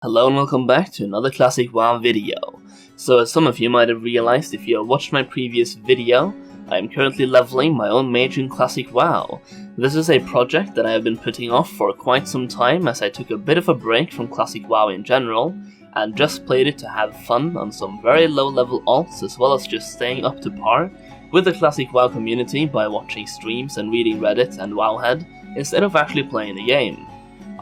Hello and welcome back to another Classic WoW video. So as some of you might have realized if you have watched my previous video, I am currently leveling my own mage in Classic WoW. This is a project that I have been putting off for quite some time as I took a bit of a break from Classic WoW in general, and just played it to have fun on some very low level alts as well as just staying up to par with the Classic WoW community by watching streams and reading Reddit and Wowhead instead of actually playing the game.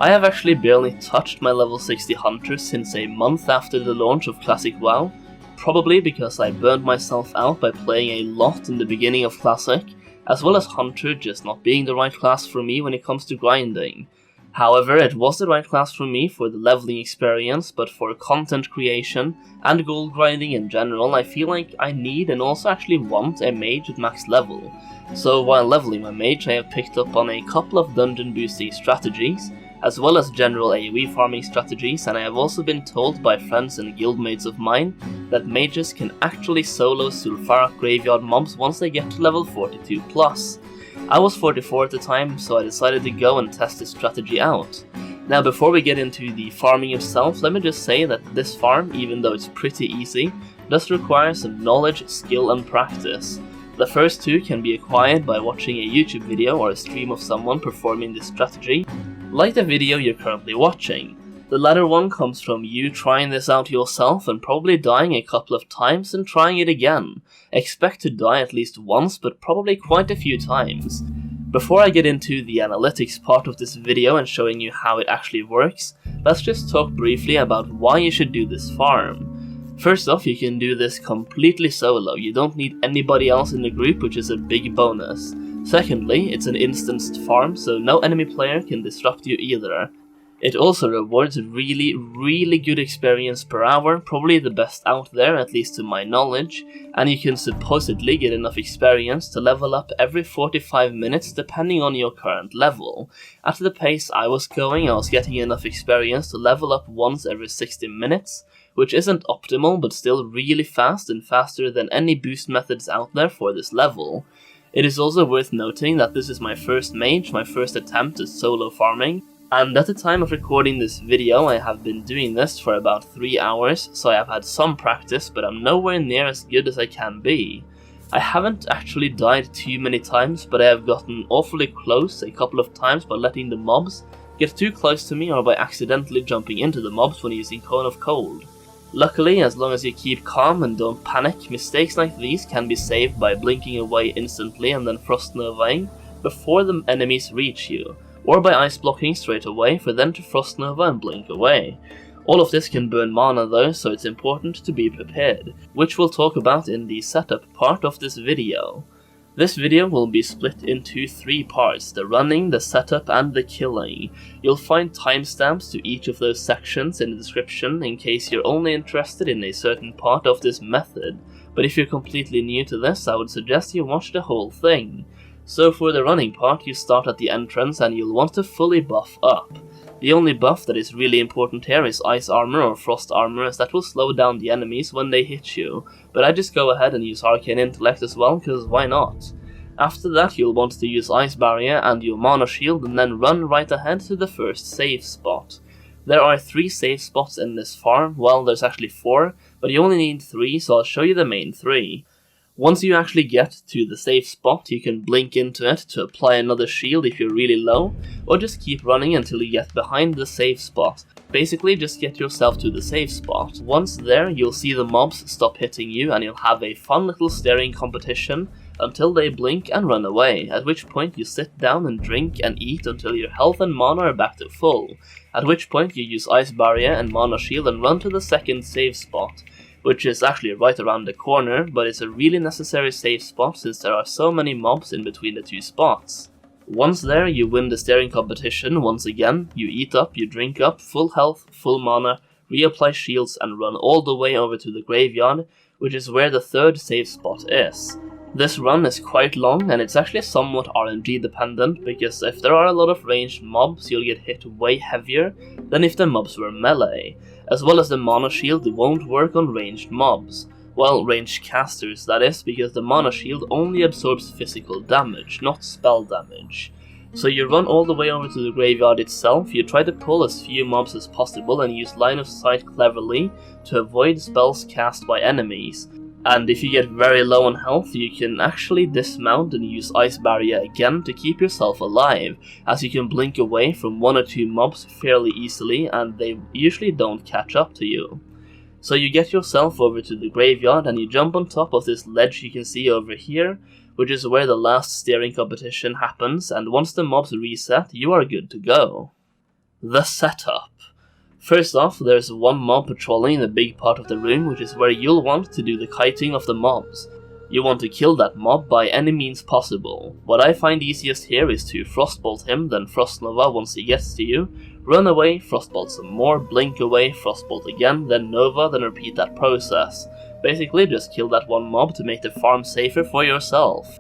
I have actually barely touched my level 60 Hunter since a month after the launch of Classic WoW, probably because I burned myself out by playing a lot in the beginning of Classic, as well as Hunter just not being the right class for me when it comes to grinding. However, it was the right class for me for the leveling experience, but for content creation and gold grinding in general, I feel like I need and also actually want a mage at max level. So while leveling my mage, I have picked up on a couple of dungeon boosting strategies, as well as general AoE farming strategies, and I have also been told by friends and guildmates of mine that mages can actually solo Sulfurak graveyard mobs once they get to level 42+. I was 44 at the time, so I decided to go and test this strategy out. Now before we get into the farming itself, let me just say that this farm, even though it's pretty easy, does require some knowledge, skill and practice. The first two can be acquired by watching a YouTube video or a stream of someone performing this strategy, like the video you're currently watching. The latter one comes from you trying this out yourself and probably dying a couple of times and trying it again. Expect to die at least once, but probably quite a few times. Before I get into the analytics part of this video and showing you how it actually works, let's just talk briefly about why you should do this farm. First off, you can do this completely solo, you don't need anybody else in the group, which is a big bonus. Secondly, it's an instanced farm, so no enemy player can disrupt you either. It also rewards really good experience per hour, probably the best out there, at least to my knowledge, and you can supposedly get enough experience to level up every 45 minutes depending on your current level. At the pace I was going, I was getting enough experience to level up once every 60 minutes, which isn't optimal but still really fast and faster than any boost methods out there for this level. It is also worth noting that this is my first mage, my first attempt at solo farming, and at the time of recording this video I have been doing this for about 3 hours, so I have had some practice, but I'm nowhere near as good as I can be. I haven't actually died too many times, but I have gotten awfully close a couple of times by letting the mobs get too close to me or by accidentally jumping into the mobs when using Cone of Cold. Luckily, as long as you keep calm and don't panic, mistakes like these can be saved by blinking away instantly and then frost novaing before the enemies reach you, or by ice blocking straight away for them to frost nova and blink away. All of this can burn mana though, so it's important to be prepared, which we'll talk about in the setup part of this video. This video will be split into 3 parts, the running, the setup and the killing. You'll find timestamps to each of those sections in the description in case you're only interested in a certain part of this method, but if you're completely new to this, I would suggest you watch the whole thing. So for the running part, you start at the entrance and you'll want to fully buff up. The only buff that is really important here is ice armor or frost armor, as that will slow down the enemies when they hit you, but I just go ahead and use arcane intellect as well, cause why not? After that you'll want to use ice barrier and your mana shield and then run right ahead to the first save spot. There are 3 save spots in this farm, well there's actually 4, but you only need 3, so I'll show you the main 3. Once you actually get to the safe spot, you can blink into it to apply another shield if you're really low, or just keep running until you get behind the safe spot. Basically, just get yourself to the safe spot. Once there, you'll see the mobs stop hitting you and you'll have a fun little staring competition until they blink and run away, at which point you sit down and drink and eat until your health and mana are back to full, at which point you use ice barrier and mana shield and run to the second save spot, which is actually right around the corner, but it's a really necessary safe spot since there are so many mobs in between the 2 spots. Once there, you win the staring competition once again, you eat up, you drink up, full health, full mana, reapply shields and run all the way over to the graveyard, which is where the 3rd save spot is. This run is quite long and it's actually somewhat RNG dependent, because if there are a lot of ranged mobs you'll get hit way heavier than if the mobs were melee, as well as the mana shield won't work on ranged mobs. Well, ranged casters that is, because the mana shield only absorbs physical damage, not spell damage. So you run all the way over to the graveyard itself, you try to pull as few mobs as possible and use line of sight cleverly to avoid spells cast by enemies. And if you get very low on health, you can actually dismount and use Ice Barrier again to keep yourself alive, as you can blink away from 1 or 2 mobs fairly easily and they usually don't catch up to you. So you get yourself over to the graveyard and you jump on top of this ledge you can see over here, which is where the last steering competition happens, and once the mobs reset, you are good to go. The setup. First off, there's one mob patrolling the big part of the room, which is where you'll want to do the kiting of the mobs. You want to kill that mob by any means possible. What I find easiest here is to frostbolt him, then frost nova once he gets to you, run away, frostbolt some more, blink away, frostbolt again, then nova, then repeat that process. Basically just kill that one mob to make the farm safer for yourself.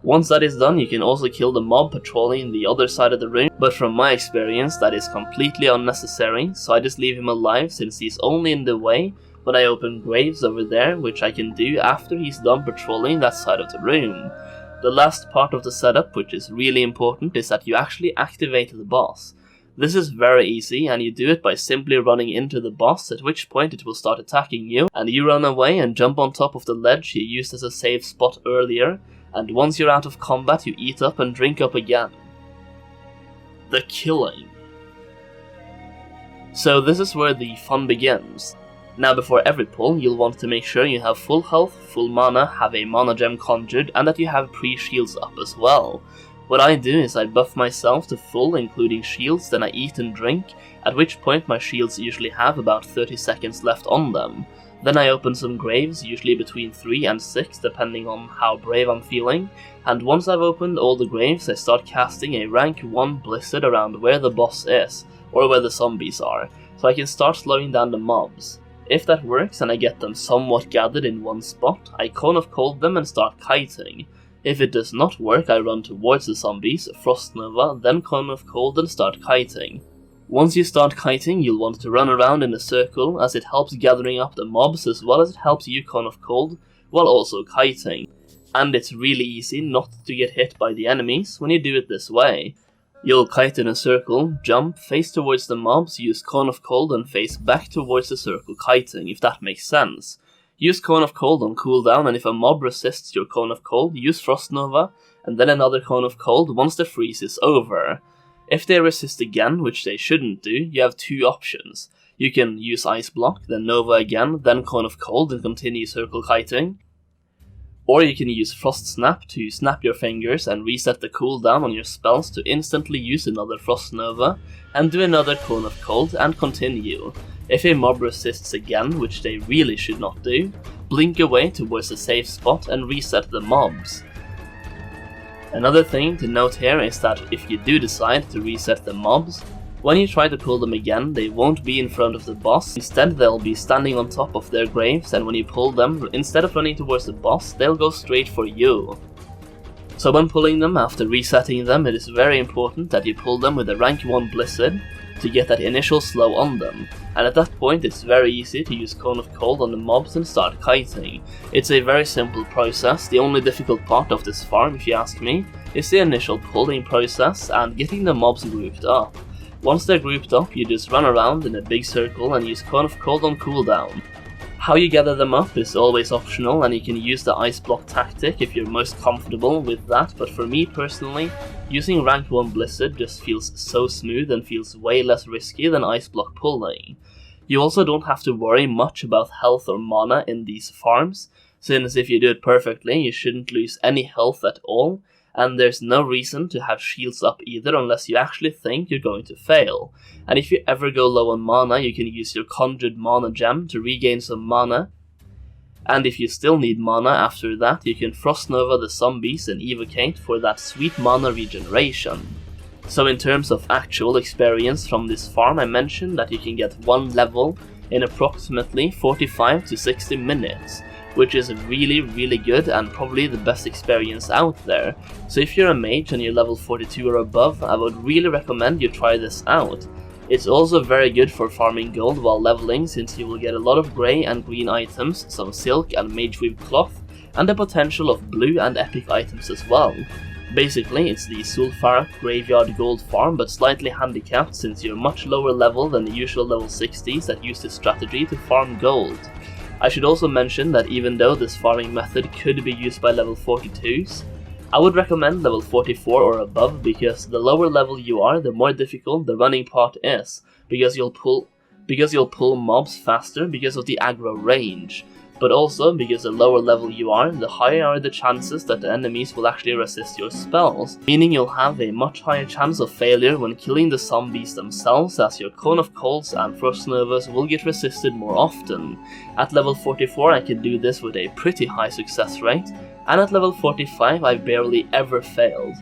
Once that is done, you can also kill the mob patrolling the other side of the room, but from my experience that is completely unnecessary, so I just leave him alive since he's only in the way when I open graves over there, which I can do after he's done patrolling that side of the room. The last part of the setup, which is really important, is that you actually activate the boss. This is very easy, and you do it by simply running into the boss, at which point it will start attacking you, and you run away and jump on top of the ledge you used as a safe spot earlier, and once you're out of combat you eat up and drink up again. The killing. So this is where the fun begins. Now before every pull, you'll want to make sure you have full health, full mana, have a mana gem conjured, and that you have pre-shields up as well. What I do is I buff myself to full, including shields, then I eat and drink, at which point my shields usually have about 30 seconds left on them. Then I open some graves, usually between 3 and 6, depending on how brave I'm feeling, and once I've opened all the graves, I start casting a rank 1 blizzard around where the boss is, or where the zombies are, so I can start slowing down the mobs. If that works and I get them somewhat gathered in one spot, I Cone of Cold them and start kiting. If it does not work, I run towards the zombies, Frost Nova, then Cone of Cold and start kiting. Once you start kiting, you'll want to run around in a circle, as it helps gathering up the mobs as well as it helps you Cone of Cold, while also kiting. And it's really easy not to get hit by the enemies when you do it this way. You'll kite in a circle, jump, face towards the mobs, use Cone of Cold and face back towards the circle kiting, if that makes sense. Use Cone of Cold on cooldown, and if a mob resists your Cone of Cold, use Frost Nova, and then another Cone of Cold once the freeze is over. If they resist again, which they shouldn't do, you have 2 options. You can use Ice Block, then Nova again, then Cone of Cold and continue circle kiting. Or you can use Frost Snap to snap your fingers and reset the cooldown on your spells to instantly use another Frost Nova, and do another Cone of Cold and continue. If a mob resists again, which they really should not do, blink away towards a safe spot and reset the mobs. Another thing to note here is that if you do decide to reset the mobs, when you try to pull them again, they won't be in front of the boss, instead they'll be standing on top of their graves, and when you pull them, instead of running towards the boss, they'll go straight for you. So when pulling them after resetting them, it is very important that you pull them with a rank 1 Blizzard to get that initial slow on them, and at that point it's very easy to use Cone of Cold on the mobs and start kiting. It's a very simple process. The only difficult part of this farm, if you ask me, is the initial pulling process and getting the mobs grouped up. Once they're grouped up, you just run around in a big circle and use Cone of Cold on cooldown. How you gather them up is always optional, and you can use the Ice Block tactic if you're most comfortable with that, but for me personally, using rank 1 Blizzard just feels so smooth and feels way less risky than Ice Block pulling. You also don't have to worry much about health or mana in these farms, since if you do it perfectly, you shouldn't lose any health at all, and there's no reason to have shields up either unless you actually think you're going to fail. And if you ever go low on mana, you can use your conjured mana gem to regain some mana. And if you still need mana after that, you can Frost Nova the zombies and evocate for that sweet mana regeneration. So in terms of actual experience from this farm, I mentioned that you can get 1 level in approximately 45 to 60 minutes. Which is really good and probably the best experience out there. So if you're a mage and you're level 42 or above, I would really recommend you try this out. It's also very good for farming gold while leveling, since you will get a lot of grey and green items, some silk and mage weave cloth, and the potential of blue and epic items as well. Basically, it's the Sulfarak Graveyard Gold farm, but slightly handicapped since you're much lower level than the usual level 60s that use this strategy to farm gold. I should also mention that even though this farming method could be used by level 42s, I would recommend level 44 or above, because the lower level you are, the more difficult the running part is, because you'll pull mobs faster because of the aggro range, but also because the lower level you are, the higher are the chances that the enemies will actually resist your spells, meaning you'll have a much higher chance of failure when killing the zombies themselves, as your Cone of Colds and Frost Novas will get resisted more often. At level 44 I could do this with a pretty high success rate, and at level 45 I've barely ever failed.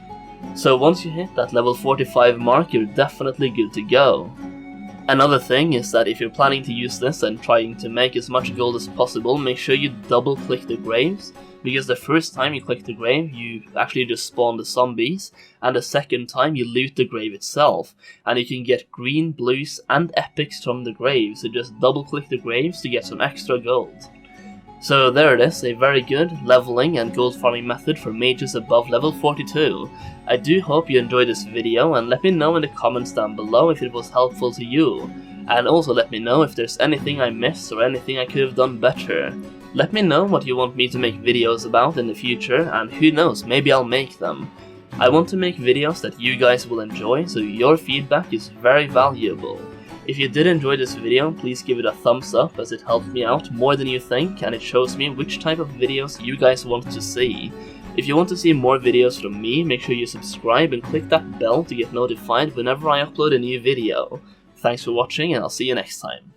So once you hit that level 45 mark, you're definitely good to go. Another thing is that if you're planning to use this and trying to make as much gold as possible, make sure you double click the graves, because the first time you click the grave you actually just spawn the zombies, and the second time you loot the grave itself, and you can get green, blues and epics from the graves, so just double click the graves to get some extra gold. So there it is, a very good leveling and gold farming method for mages above level 42. I do hope you enjoyed this video, and let me know in the comments down below if it was helpful to you. And also let me know if there's anything I missed or anything I could have done better. Let me know what you want me to make videos about in the future, and who knows, maybe I'll make them. I want to make videos that you guys will enjoy, so your feedback is very valuable. If you did enjoy this video, please give it a thumbs up, as it helps me out more than you think, and it shows me which type of videos you guys want to see. If you want to see more videos from me, make sure you subscribe and click that bell to get notified whenever I upload a new video. Thanks for watching, and I'll see you next time.